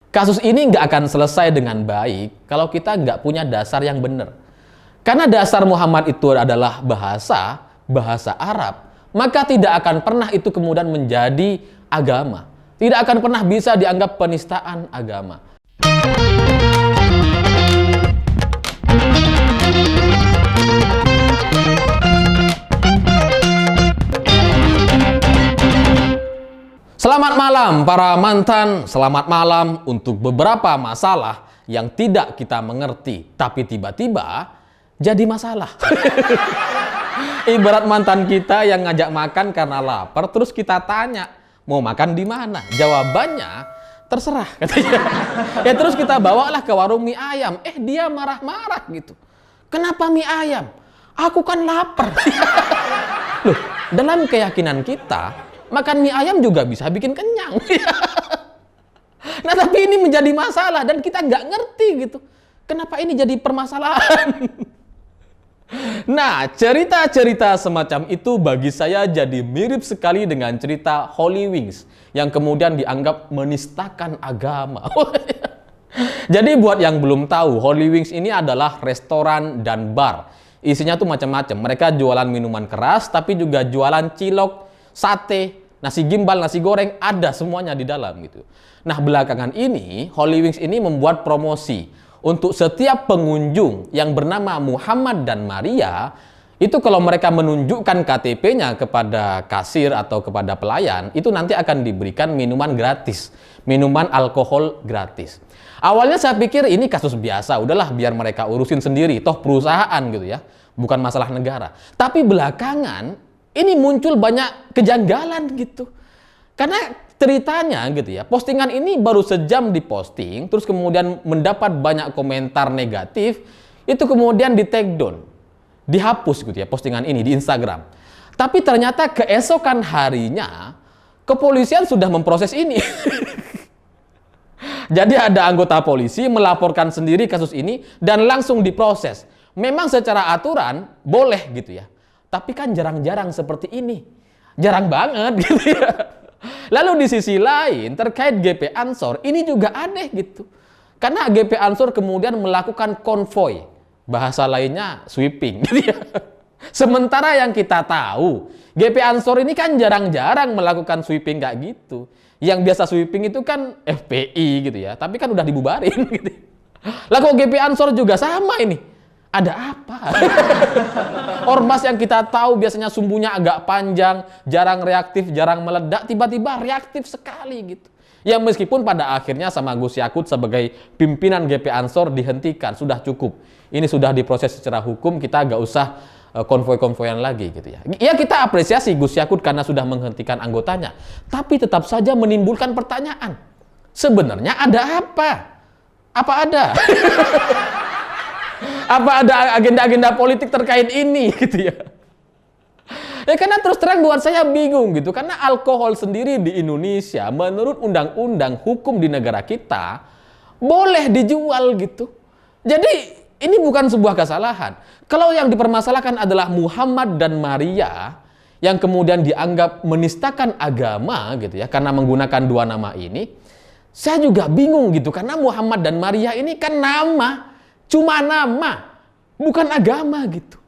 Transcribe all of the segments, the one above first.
Kasus ini nggak akan selesai dengan baik kalau kita nggak punya dasar yang benar. Karena dasar Muhammad itu adalah bahasa Arab, maka tidak akan pernah itu kemudian menjadi agama. Tidak akan pernah bisa dianggap penistaan agama. Selamat malam para mantan, selamat malam untuk beberapa masalah yang tidak kita mengerti, tapi tiba-tiba jadi masalah. Ibarat mantan kita yang ngajak makan karena lapar, terus kita tanya, mau makan di mana? Jawabannya, terserah katanya. Ya terus kita bawalah ke warung mie ayam, dia marah-marah gitu. Kenapa mie ayam? Aku kan lapar. Loh, dalam keyakinan kita, makan mie ayam juga bisa bikin kenyang. Nah tapi ini menjadi masalah dan kita nggak ngerti gitu. Kenapa ini jadi permasalahan? Nah cerita-cerita semacam itu bagi saya jadi mirip sekali dengan cerita Holy Wings yang kemudian dianggap menistakan agama. Jadi buat yang belum tahu, Holy Wings ini adalah restoran dan bar. Isinya tuh macam-macam. Mereka jualan minuman keras tapi juga jualan cilok, sate, nasi gimbal, nasi goreng, ada semuanya di dalam gitu. Nah belakangan ini Holy Wings ini membuat promosi untuk setiap pengunjung yang bernama Muhammad dan Maria. Itu kalau mereka menunjukkan KTP-nya kepada kasir atau kepada pelayan, itu nanti akan diberikan minuman gratis, minuman alkohol gratis. Awalnya saya pikir ini kasus biasa, udahlah biar mereka urusin sendiri, toh perusahaan gitu ya, bukan masalah negara. Tapi belakangan ini muncul banyak kejanggalan gitu. Karena ceritanya gitu ya, postingan ini baru sejam diposting, terus kemudian mendapat banyak komentar negatif, itu kemudian di take down, dihapus gitu ya postingan ini di Instagram. Tapi ternyata keesokan harinya, kepolisian sudah memproses ini. Jadi ada anggota polisi melaporkan sendiri kasus ini dan langsung diproses. Memang secara aturan boleh gitu ya. Tapi kan jarang-jarang seperti ini. Jarang banget gitu ya. Lalu di sisi lain terkait GP Ansor ini juga aneh gitu. Karena GP Ansor kemudian melakukan konvoy. Bahasa lainnya sweeping gitu ya. Sementara yang kita tahu GP Ansor ini kan jarang-jarang melakukan sweeping kayak gitu. Yang biasa sweeping itu kan FPI gitu ya. Tapi kan udah dibubarin gitu. Lah kok GP Ansor juga sama ini? Ada apa? Ormas yang kita tahu biasanya sumbunya agak panjang, jarang reaktif, jarang meledak, tiba-tiba reaktif sekali gitu. Ya meskipun pada akhirnya sama Gus Yakut sebagai pimpinan GP Ansor dihentikan, sudah cukup. Ini sudah diproses secara hukum, kita nggak usah konvoy-konvoyan lagi gitu ya. Ya kita apresiasi Gus Yakut karena sudah menghentikan anggotanya, tapi tetap saja menimbulkan pertanyaan. Sebenarnya ada apa? Apa ada? Apa ada agenda-agenda politik terkait ini gitu ya? Ya karena terus terang buat saya bingung gitu. Karena alkohol sendiri di Indonesia menurut undang-undang hukum di negara kita boleh dijual gitu. Jadi ini bukan sebuah kesalahan. Kalau yang dipermasalahkan adalah Muhammad dan Maria yang kemudian dianggap menistakan agama gitu ya karena menggunakan dua nama ini, saya juga bingung gitu karena Muhammad dan Maria ini kan nama, cuma nama, bukan agama gitu.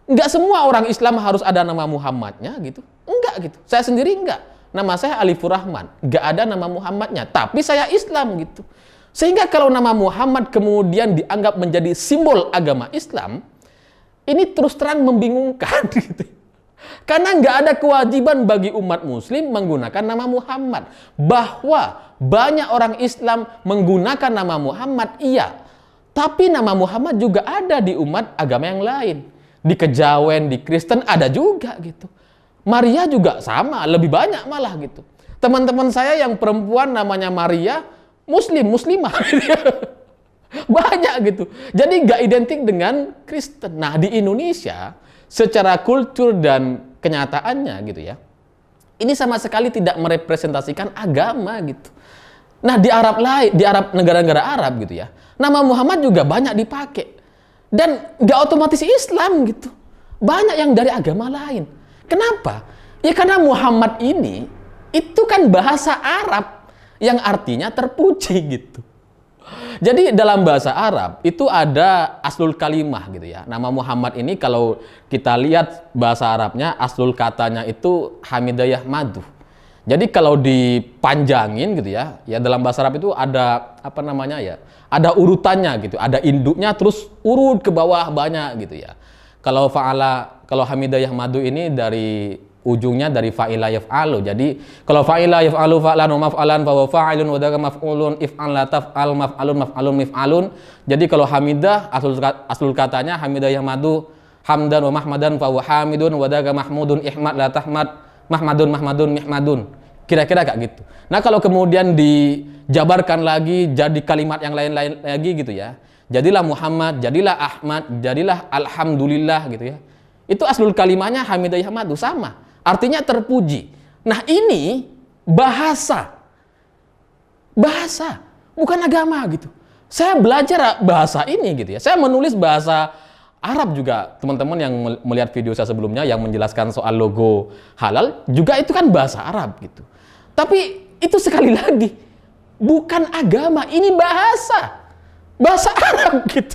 Enggak semua orang Islam harus ada nama Muhammadnya gitu. Enggak gitu. Saya sendiri enggak. Nama saya Alifur Rahman. Enggak ada nama Muhammadnya. Tapi saya Islam gitu. Sehingga kalau nama Muhammad kemudian dianggap menjadi simbol agama Islam, ini terus terang membingungkan gitu. Karena nggak ada kewajiban bagi umat muslim menggunakan nama Muhammad. Bahwa banyak orang Islam menggunakan nama Muhammad, iya. Tapi nama Muhammad juga ada di umat agama yang lain. Di Kejawen, di Kristen ada juga gitu. Maria juga sama, lebih banyak malah gitu. Teman-teman saya yang perempuan namanya Maria, muslimah. Banyak gitu. Jadi nggak identik dengan Kristen. Nah di Indonesia secara kultur dan kenyataannya gitu ya, ini sama sekali tidak merepresentasikan agama gitu. Nah di Arab lain, di Arab negara-negara Arab gitu ya, nama Muhammad juga banyak dipakai dan nggak otomatis Islam gitu. Banyak yang dari agama lain. Kenapa? Ya karena Muhammad ini itu kan bahasa Arab yang artinya terpuji gitu. Jadi dalam bahasa Arab itu ada aslul kalimah gitu ya. Nama Muhammad ini kalau kita lihat bahasa Arabnya, aslul katanya itu hamidayah madu. Jadi kalau dipanjangin gitu ya, ya dalam bahasa Arab itu ada apa namanya ya, ada urutannya gitu, ada induknya terus urut ke bawah banyak gitu ya. Kalau kalau hamidayah madu ini dari ujungnya dari fa'ila yaf'alu. Jadi kalau fa'ila yaf'alu fa'lan wa maf'alan fa huwa fa'ilun wa dzaka maf'ulun if'al la taf'al maf'alun maf'alun mif'alun. Jadi kalau hamidah aslul katanya hamidah yahmadu hamdan wa mahmadan fa huwa hamidun wa dzaka mahmudun ihmad la tahmad mahmadun mahmadun mihmadun. Kira-kira kayak gitu. Nah, kalau kemudian dijabarkan lagi jadi kalimat yang lain-lain lagi gitu ya. Jadilah Muhammad, jadilah Ahmad, jadilah alhamdulillah gitu ya. Itu aslul kalimahnya hamidah yahmadu sama. Artinya terpuji. Nah, ini bahasa. Bahasa, bukan agama gitu. Saya belajar bahasa ini gitu ya. Saya menulis bahasa Arab juga. Teman-teman yang melihat video saya sebelumnya yang menjelaskan soal logo halal, juga itu kan bahasa Arab gitu. Tapi itu sekali lagi, bukan agama, ini bahasa. Bahasa Arab gitu.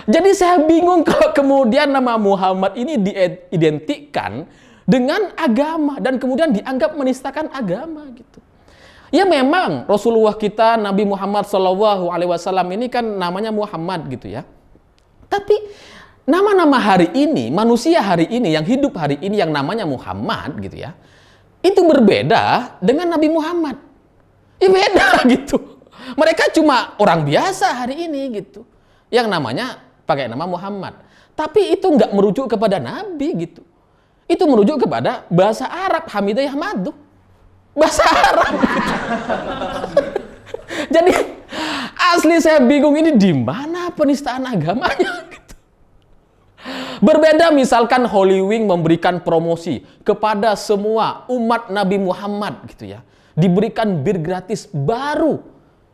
Jadi saya bingung kalau kemudian nama Muhammad ini diidentikan dengan agama dan kemudian dianggap menistakan agama gitu. Ya memang Rasulullah kita Nabi Muhammad SAW ini kan namanya Muhammad gitu ya. Tapi nama-nama hari ini, manusia hari ini yang hidup hari ini yang namanya Muhammad gitu ya, itu berbeda dengan Nabi Muhammad. Ya beda gitu. Mereka cuma orang biasa hari ini gitu, yang namanya pakai nama Muhammad. Tapi itu nggak merujuk kepada Nabi gitu. Itu merujuk kepada bahasa Arab, hamidah yahmadu. Bahasa Arab gitu. Jadi asli saya bingung ini di mana penistaan agamanya gitu. Berbeda misalkan Holy Wing memberikan promosi kepada semua umat Nabi Muhammad gitu ya. Diberikan bir gratis baru.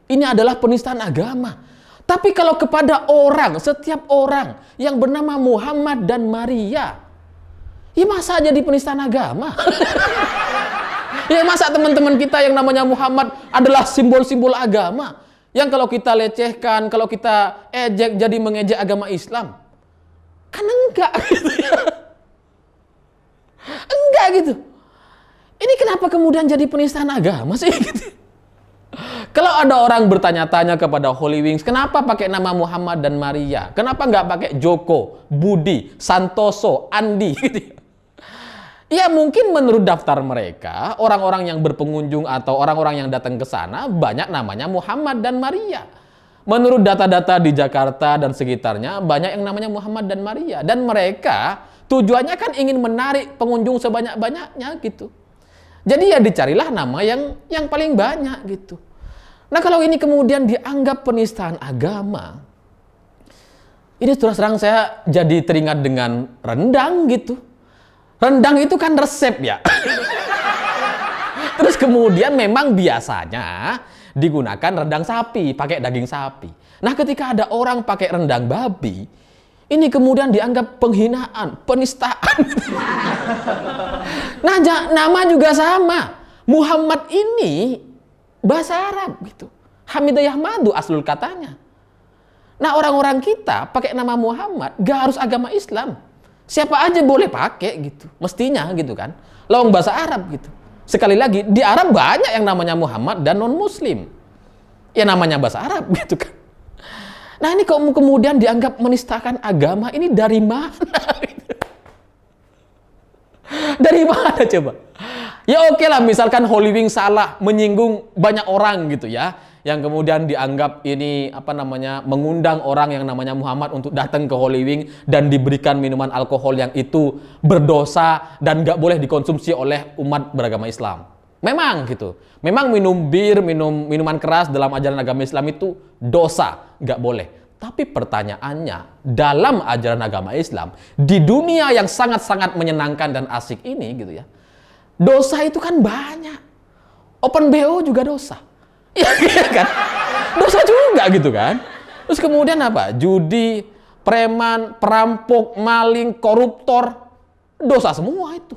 Ini adalah penistaan agama. Tapi kalau kepada orang, setiap orang yang bernama Muhammad dan Maria, ya masa jadi penistaan agama? Ya masa teman-teman kita yang namanya Muhammad adalah simbol-simbol agama? Yang kalau kita lecehkan, kalau kita ejek jadi mengejek agama Islam? Kan enggak gitu ya. Enggak gitu. Ini kenapa kemudian jadi penistaan agama sih gitu? Kalau ada orang bertanya-tanya kepada Holy Wings, kenapa pakai nama Muhammad dan Maria? Kenapa nggak pakai Joko, Budi, Santoso, Andi? Gitu. Ya mungkin menurut daftar mereka, orang-orang yang berpengunjung atau orang-orang yang datang ke sana banyak namanya Muhammad dan Maria. Menurut data-data di Jakarta dan sekitarnya, banyak yang namanya Muhammad dan Maria. Dan mereka tujuannya kan ingin menarik pengunjung sebanyak-banyaknya gitu. Jadi ya dicarilah nama yang paling banyak gitu. Nah kalau ini kemudian dianggap penistaan agama, ini terus terang saya jadi teringat dengan rendang gitu. Rendang itu kan resep ya. Terus kemudian memang biasanya digunakan rendang sapi, pakai daging sapi. Nah ketika ada orang pakai rendang babi, ini kemudian dianggap penghinaan, penistaan. Nah nama juga sama. Muhammad ini bahasa Arab gitu. Hamidah yahmadu aslul katanya. Nah orang-orang kita pakai nama Muhammad gak harus agama Islam. Siapa aja boleh pakai gitu. Mestinya gitu kan. Lawang bahasa Arab gitu. Sekali lagi di Arab banyak yang namanya Muhammad dan non-Muslim. Ya namanya bahasa Arab gitu kan. Nah ini kok kemudian dianggap menistakan agama, ini dari mana? Dari mana coba? Ya oke lah misalkan Holy Wing salah menyinggung banyak orang gitu ya, yang kemudian dianggap ini apa namanya mengundang orang yang namanya Muhammad untuk datang ke Holy Wing dan diberikan minuman alkohol yang itu berdosa dan nggak boleh dikonsumsi oleh umat beragama Islam. Memang gitu, memang minum bir, minuman keras dalam ajaran agama Islam itu dosa, nggak boleh. Tapi pertanyaannya, dalam ajaran agama Islam di dunia yang sangat-sangat menyenangkan dan asik ini gitu ya, dosa itu kan banyak. Open BO juga dosa. Iya kan? Dosa juga gitu kan? Terus kemudian apa? Judi, preman, perampok, maling, koruptor, dosa semua itu.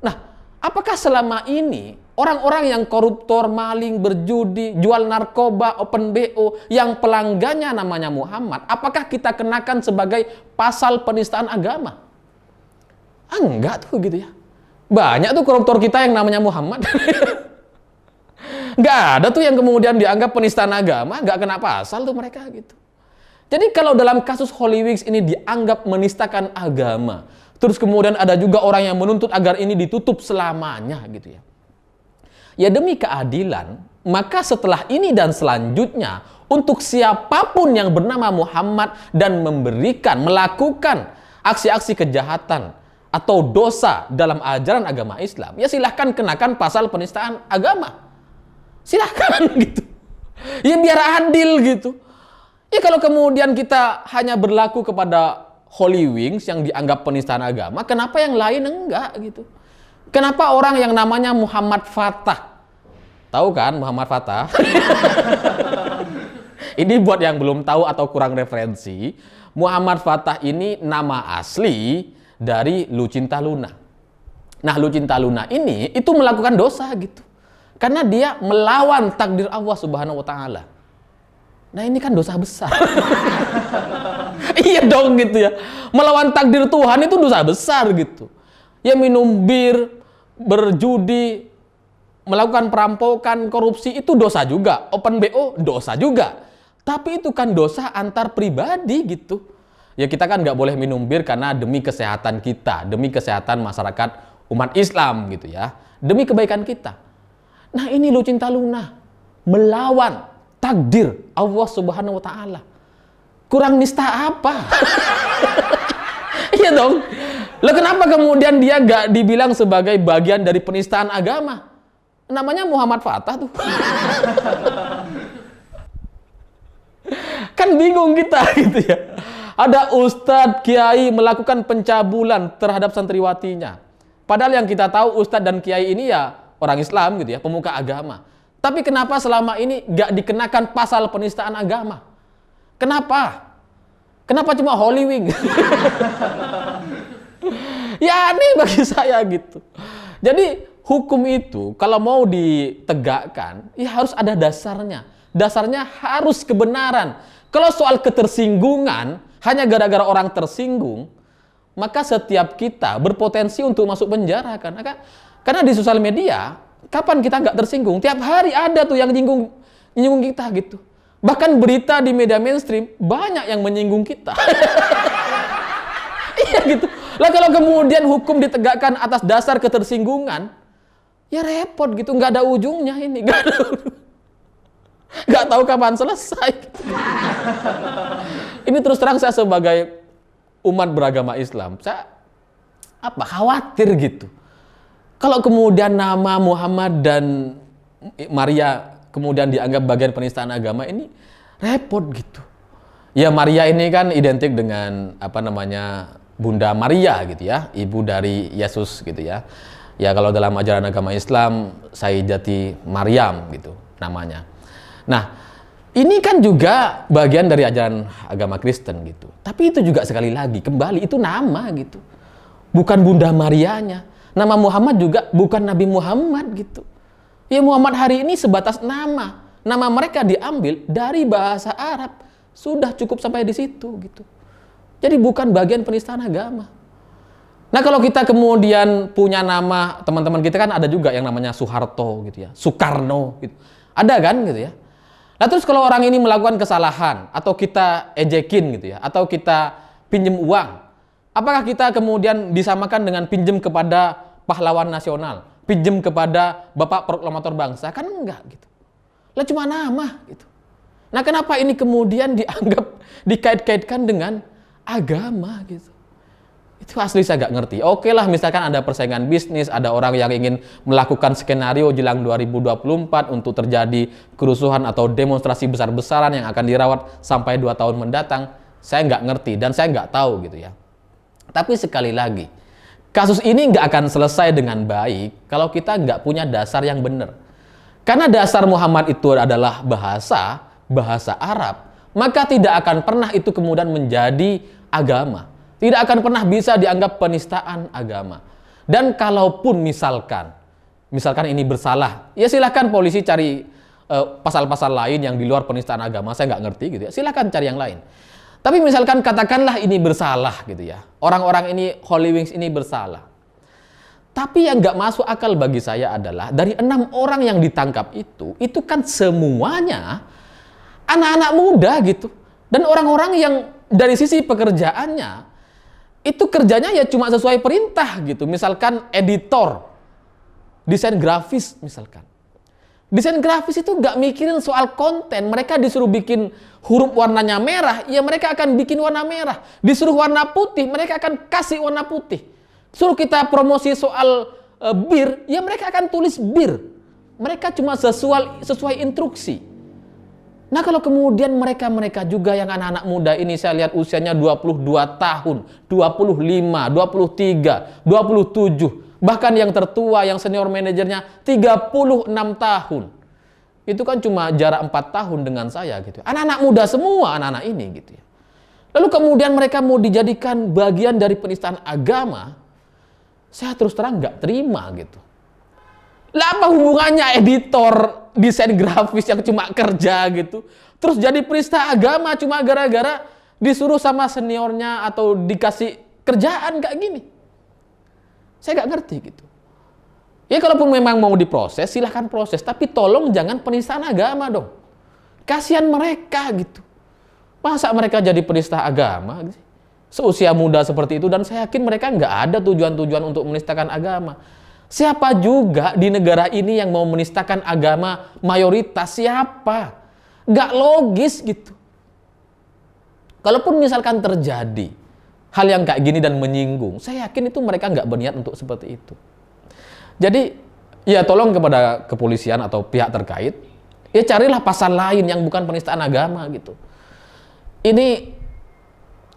Nah, apakah selama ini Orang-orang yang koruptor, maling, berjudi, jual narkoba, open BO, yang pelanggannya namanya Muhammad, apakah kita kenakan sebagai pasal penistaan agama? Enggak tuh gitu ya. Banyak tuh koruptor kita yang namanya Muhammad. Nggak ada tuh yang kemudian dianggap penistaan agama, nggak kena pasal tuh mereka gitu. Jadi kalau dalam kasus Holy Wings ini dianggap menistakan agama, terus kemudian ada juga orang yang menuntut agar ini ditutup selamanya gitu ya. Ya demi keadilan, maka setelah ini dan selanjutnya, untuk siapapun yang bernama Muhammad dan melakukan aksi-aksi kejahatan atau dosa dalam ajaran agama Islam, ya silahkan kenakan pasal penistaan agama. Silahkan gitu. Ya biar adil gitu. Ya kalau kemudian kita hanya berlaku kepada Holy Wings yang dianggap penistaan agama, kenapa yang lain enggak gitu? Kenapa orang yang namanya Muhammad Fatah? Tahu kan Muhammad Fatah? Ini buat yang belum tahu atau kurang referensi, Muhammad Fatah ini nama asli dari Lucinta Luna. Nah, Lucinta Luna ini itu melakukan dosa gitu. Karena dia melawan takdir Allah Subhanahu wa taala. Nah, ini kan dosa besar. Iya dong gitu ya. Melawan takdir Tuhan itu dosa besar gitu. Ya minum bir, berjudi, melakukan perampokan, korupsi itu dosa juga. Open BO dosa juga. Tapi itu kan dosa antar pribadi gitu. Ya kita kan nggak boleh minum bir karena demi kesehatan kita, demi kesehatan masyarakat umat Islam gitu ya. Demi kebaikan kita. Nah ini Lucinta Luna melawan takdir Allah Subhanahu wa taala. Kurang nista apa? Iya dong. Lah kenapa kemudian dia gak dibilang sebagai bagian dari penistaan agama? Namanya Muhammad Fatah tuh. Kan bingung kita gitu ya. Ada ustadz, kiai melakukan pencabulan terhadap santriwatinya. Padahal yang kita tahu ustadz dan kiai ini ya orang Islam gitu ya, pemuka agama. Tapi kenapa selama ini gak dikenakan pasal penistaan agama? Kenapa? Kenapa cuma Holy Wing? Ya aneh bagi saya gitu. Jadi hukum itu kalau mau ditegakkan, ya harus ada dasarnya. Dasarnya harus kebenaran. Kalau soal ketersinggungan, hanya gara-gara orang tersinggung, maka setiap kita berpotensi untuk masuk penjara kan? Karena di sosial media, kapan kita nggak tersinggung? Tiap hari ada tuh yang nyinggung kita gitu. Bahkan berita di media mainstream banyak yang menyinggung kita. Iya gitu. Lah kalau kemudian hukum ditegakkan atas dasar ketersinggungan, ya repot gitu, nggak ada ujungnya ini, nggak tahu kapan selesai. Ini terus terang saya sebagai umat beragama Islam, saya khawatir gitu. Kalau kemudian nama Muhammad dan Maria kemudian dianggap bagian penistaan agama, ini repot gitu. Ya Maria ini kan identik dengan Bunda Maria gitu ya, ibu dari Yesus gitu ya. Ya kalau dalam ajaran agama Islam Sayyidati Maryam gitu namanya. Nah, ini kan juga bagian dari ajaran agama Kristen gitu. Tapi itu juga sekali lagi kembali itu nama gitu. Bukan Bunda Marianya. Nama Muhammad juga bukan Nabi Muhammad gitu. Ya Muhammad hari ini sebatas nama. Nama mereka diambil dari bahasa Arab. Sudah cukup sampai di situ gitu. Jadi bukan bagian penistaan agama. Nah kalau kita kemudian punya nama, teman-teman kita kan ada juga yang namanya Soeharto gitu ya, Soekarno gitu. Ada kan gitu ya. Nah terus kalau orang ini melakukan kesalahan atau kita ejekin gitu ya, atau kita pinjem uang, apakah kita kemudian disamakan dengan pinjem kepada pahlawan nasional, pinjem kepada Bapak Proklamator Bangsa? Kan enggak gitu. Lah cuma nama gitu. Nah kenapa ini kemudian dianggap dikait-kaitkan dengan agama gitu? Itu asli saya nggak ngerti. Oke lah misalkan ada persaingan bisnis, ada orang yang ingin melakukan skenario jelang 2024 untuk terjadi kerusuhan atau demonstrasi besar-besaran yang akan dirawat sampai 2 tahun mendatang. Saya nggak ngerti dan saya nggak tahu gitu ya. Tapi sekali lagi, kasus ini nggak akan selesai dengan baik kalau kita nggak punya dasar yang benar. Karena dasar Muhammad itu adalah bahasa Arab, maka tidak akan pernah itu kemudian menjadi agama. Tidak akan pernah bisa dianggap penistaan agama. Dan kalaupun misalkan misalkan ini bersalah, ya silahkan polisi cari pasal-pasal lain yang di luar penistaan agama, saya nggak ngerti gitu ya, silahkan cari yang lain. Tapi misalkan katakanlah ini bersalah gitu ya, orang-orang ini, Holy Wings ini bersalah. Tapi yang nggak masuk akal bagi saya adalah dari 6 orang yang ditangkap itu kan semuanya anak-anak muda gitu. Dan orang-orang yang dari sisi pekerjaannya, itu kerjanya ya cuma sesuai perintah gitu. Misalkan editor, desain grafis misalkan. Desain grafis itu nggak mikirin soal konten. Mereka disuruh bikin huruf warnanya merah, ya mereka akan bikin warna merah. Disuruh warna putih, mereka akan kasih warna putih. Suruh kita promosi soal bir, ya mereka akan tulis bir. Mereka cuma sesuai instruksi. Nah kalau kemudian mereka juga yang anak-anak muda ini, saya lihat usianya 22 tahun, 25, 23, 27. Bahkan yang tertua, yang senior manajernya 36 tahun. Itu kan cuma jarak 4 tahun dengan saya gitu. Anak-anak muda semua anak-anak ini gitu ya. Lalu kemudian mereka mau dijadikan bagian dari penistaan agama, saya terus terang nggak terima gitu. Lah apa hubungannya editor desain grafis yang cuma kerja gitu, terus jadi penista agama cuma gara-gara disuruh sama seniornya atau dikasih kerjaan kayak gini? Saya nggak ngerti gitu. Ya kalaupun memang mau diproses, silahkan proses. Tapi tolong jangan penistaan agama dong. Kasihan mereka gitu. Masa mereka jadi penista agama gitu? Seusia muda seperti itu, dan saya yakin mereka nggak ada tujuan-tujuan untuk menistakan agama. Siapa juga di negara ini yang mau menistakan agama mayoritas? Siapa? Nggak logis gitu. Kalaupun misalkan terjadi hal yang kayak gini dan menyinggung, saya yakin itu mereka nggak berniat untuk seperti itu. Jadi, ya tolong kepada kepolisian atau pihak terkait, ya carilah pasal lain yang bukan penistaan agama gitu. Ini,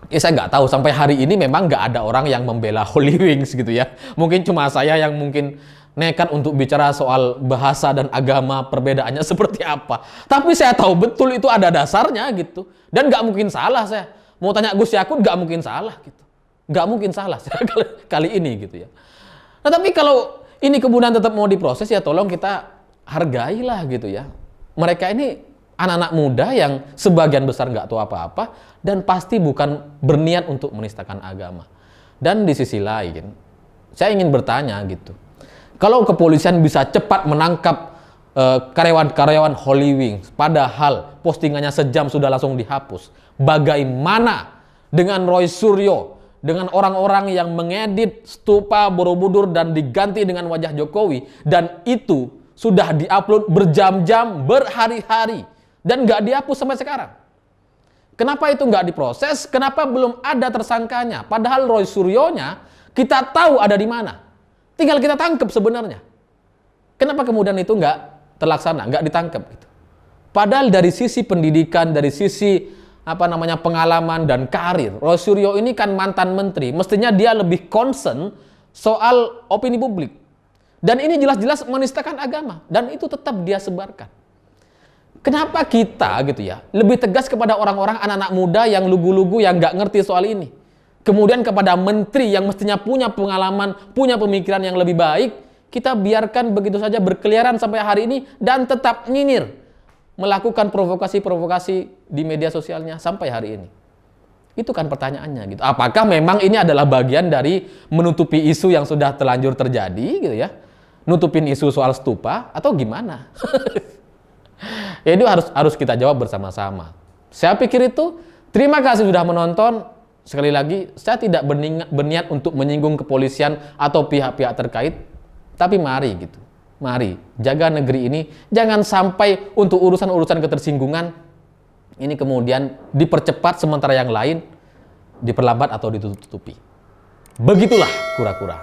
ya saya nggak tahu sampai hari ini memang nggak ada orang yang membela Holy Wings gitu ya. Mungkin cuma saya yang mungkin nekat untuk bicara soal bahasa dan agama, perbedaannya seperti apa. Tapi saya tahu betul itu ada dasarnya gitu. Dan nggak mungkin salah saya. Mau tanya Gus Yakut nggak mungkin salah gitu. Nggak mungkin salah saya kali ini gitu ya. Nah tapi kalau ini kemudian tetap mau diproses, ya tolong kita hargailah gitu ya. Mereka ini anak-anak muda yang sebagian besar nggak tahu apa-apa dan pasti bukan berniat untuk menistakan agama. Dan di sisi lain, saya ingin bertanya gitu. Kalau kepolisian bisa cepat menangkap karyawan-karyawan Holy Wings, padahal postingannya sejam sudah langsung dihapus, bagaimana dengan Roy Suryo, dengan orang-orang yang mengedit stupa Borobudur dan diganti dengan wajah Jokowi, dan itu sudah diupload berjam-jam, berhari-hari, dan nggak dihapus sampai sekarang? Kenapa itu nggak diproses? Kenapa belum ada tersangkanya? Padahal Roy Suryonya kita tahu ada di mana. Tinggal kita tangkap sebenarnya. Kenapa kemudian itu nggak terlaksana, nggak ditangkap gitu? Padahal dari sisi pendidikan, dari sisi pengalaman dan karir, Roy Suryo ini kan mantan menteri, mestinya dia lebih concern soal opini publik. Dan ini jelas-jelas menistakan agama, dan itu tetap dia sebarkan. Kenapa kita gitu ya lebih tegas kepada orang-orang anak-anak muda yang lugu-lugu yang nggak ngerti soal ini? Kemudian kepada menteri yang mestinya punya pengalaman, punya pemikiran yang lebih baik, kita biarkan begitu saja berkeliaran sampai hari ini dan tetap nyinyir, melakukan provokasi-provokasi di media sosialnya sampai hari ini. Itu kan pertanyaannya gitu. Apakah memang ini adalah bagian dari menutupi isu yang sudah terlanjur terjadi gitu ya? Nutupin isu soal stupa atau gimana? Ya itu harus kita jawab bersama-sama. Saya pikir itu. Terima kasih sudah menonton. Sekali lagi, saya tidak berniat untuk menyinggung kepolisian atau pihak-pihak terkait. Tapi mari gitu. Mari jaga negeri ini. Jangan sampai untuk urusan-urusan ketersinggungan ini kemudian dipercepat sementara yang lain diperlambat atau ditutupi. Begitulah kura-kura.